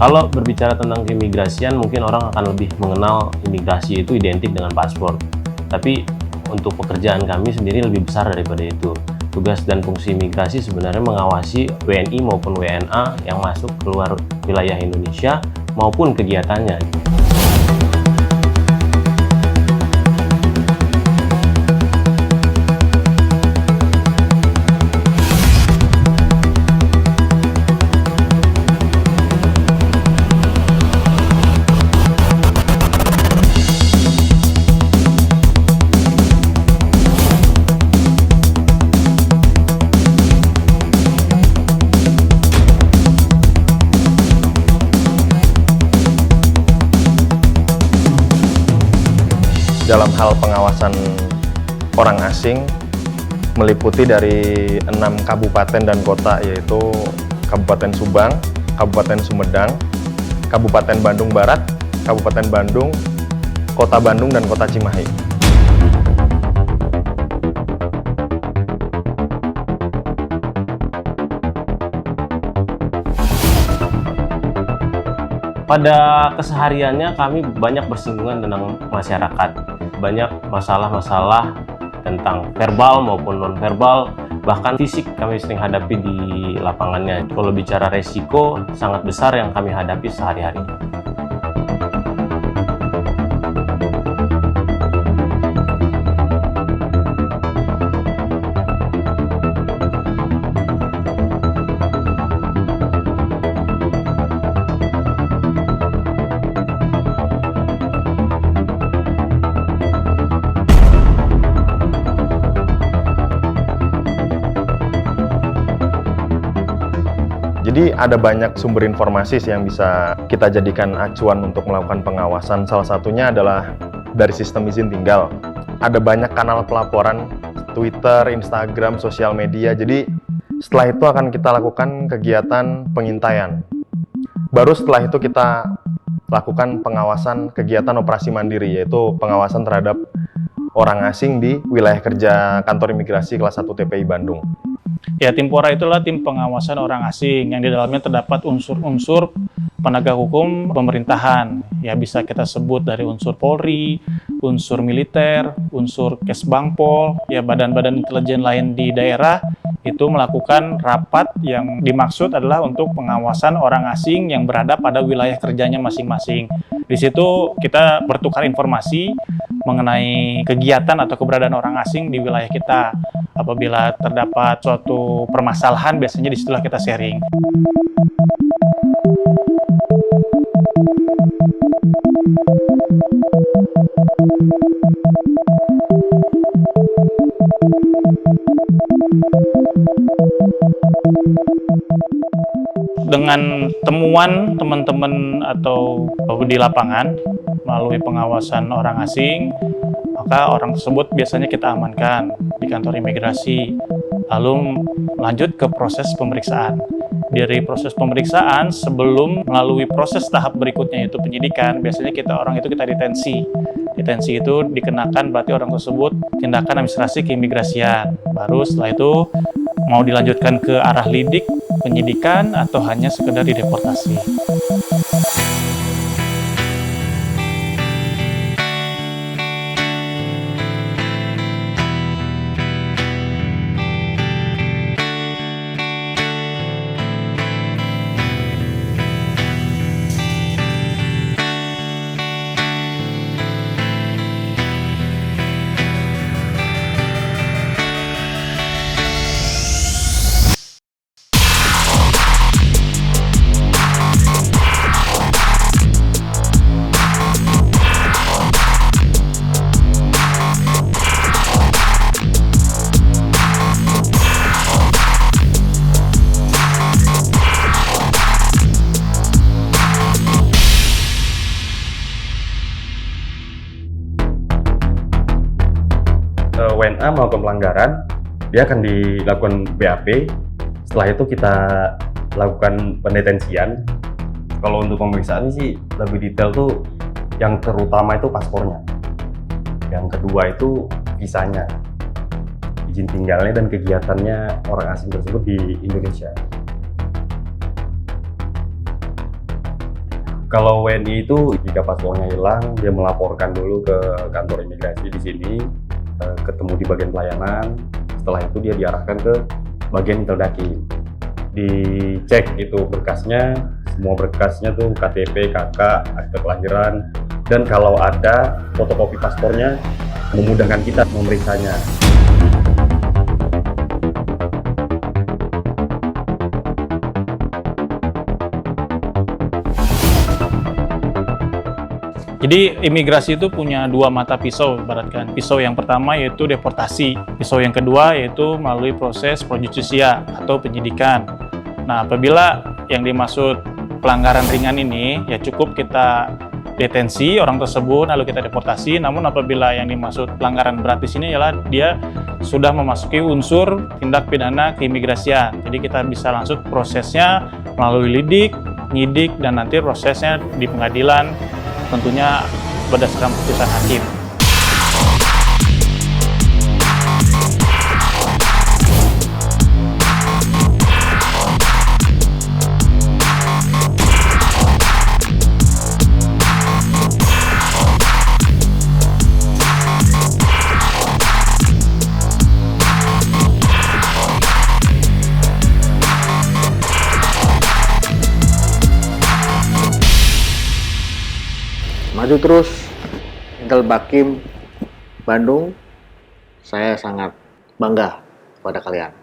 Kalau berbicara tentang keimigrasian, mungkin orang akan lebih mengenal imigrasi itu identik dengan paspor. Tapi untuk pekerjaan kami sendiri lebih besar daripada itu. Tugas dan fungsi imigrasi sebenarnya mengawasi WNI maupun WNA yang masuk keluar wilayah Indonesia maupun kegiatannya. Dalam hal pengawasan orang asing meliputi dari 6 kabupaten dan kota, yaitu Kabupaten Subang, Kabupaten Sumedang, Kabupaten Bandung Barat, Kabupaten Bandung, Kota Bandung, dan Kota Cimahi. Pada kesehariannya kami banyak bersinggungan tentang masyarakat. Banyak masalah-masalah tentang verbal maupun non-verbal, bahkan fisik kami sering hadapi di lapangannya. Kalau bicara resiko, sangat besar yang kami hadapi sehari-hari. Jadi ada banyak sumber informasi yang bisa kita jadikan acuan untuk melakukan pengawasan. Salah satunya adalah dari sistem izin tinggal. Ada banyak kanal pelaporan, Twitter, Instagram, sosial media. Jadi setelah itu akan kita lakukan kegiatan pengintaian. Baru setelah itu kita lakukan pengawasan kegiatan operasi mandiri, yaitu pengawasan terhadap orang asing di wilayah kerja kantor imigrasi kelas 1 TPI Bandung. Ya, tim PORA itulah tim pengawasan orang asing yang di dalamnya terdapat unsur-unsur penegak hukum pemerintahan. Ya, bisa kita sebut dari unsur Polri, unsur militer, unsur Kesbangpol, ya badan-badan intelijen lain di daerah itu melakukan rapat yang dimaksud adalah untuk pengawasan orang asing yang berada pada wilayah kerjanya masing-masing. Di situ kita bertukar informasi mengenai kegiatan atau keberadaan orang asing di wilayah kita. Apabila terdapat suatu permasalahan, biasanya disitulah kita sharing. Dengan temuan teman-teman atau di lapangan melalui pengawasan orang asing, maka orang tersebut biasanya kita amankan di kantor imigrasi, lalu lanjut ke proses pemeriksaan. Dari proses pemeriksaan, sebelum melalui proses tahap berikutnya yaitu penyidikan, biasanya orang itu kita detensi. Detensi itu dikenakan berarti orang tersebut tindakan administrasi keimigrasian. Baru setelah itu mau dilanjutkan ke arah lidik, penyidikan, atau hanya sekedar dideportasi. WNA melakukan pelanggaran, dia akan dilakukan BAP. Setelah itu kita lakukan pendetensian. Kalau untuk pemeriksaan sih lebih detail tuh yang terutama itu paspornya. Yang kedua itu visanya, izin tinggalnya dan kegiatannya orang asing tersebut di Indonesia. Kalau WNI itu jika paspornya hilang, dia melaporkan dulu ke kantor imigrasi di sini, ketemu di bagian pelayanan. Setelah itu dia diarahkan ke bagian Inteldaki. Dicek itu berkasnya, semua berkasnya tuh KTP, KK, akte kelahiran, dan kalau ada fotokopi paspornya memudahkan kita memeriksanya. Jadi imigrasi itu punya dua mata pisau, ibaratkan. Pisau yang pertama yaitu deportasi, pisau yang kedua yaitu melalui proses pro justisia atau penyidikan. Nah, apabila yang dimaksud pelanggaran ringan ini, ya cukup kita detensi orang tersebut lalu kita deportasi. Namun apabila yang dimaksud pelanggaran berat di sini ialah dia sudah memasuki unsur tindak pidana keimigrasian. Jadi kita bisa langsung prosesnya melalui lidik, nyidik, dan nanti prosesnya di pengadilan tentunya berdasarkan putusan hakim. Maju terus, Intelbakim Bandung. Saya sangat bangga pada kalian.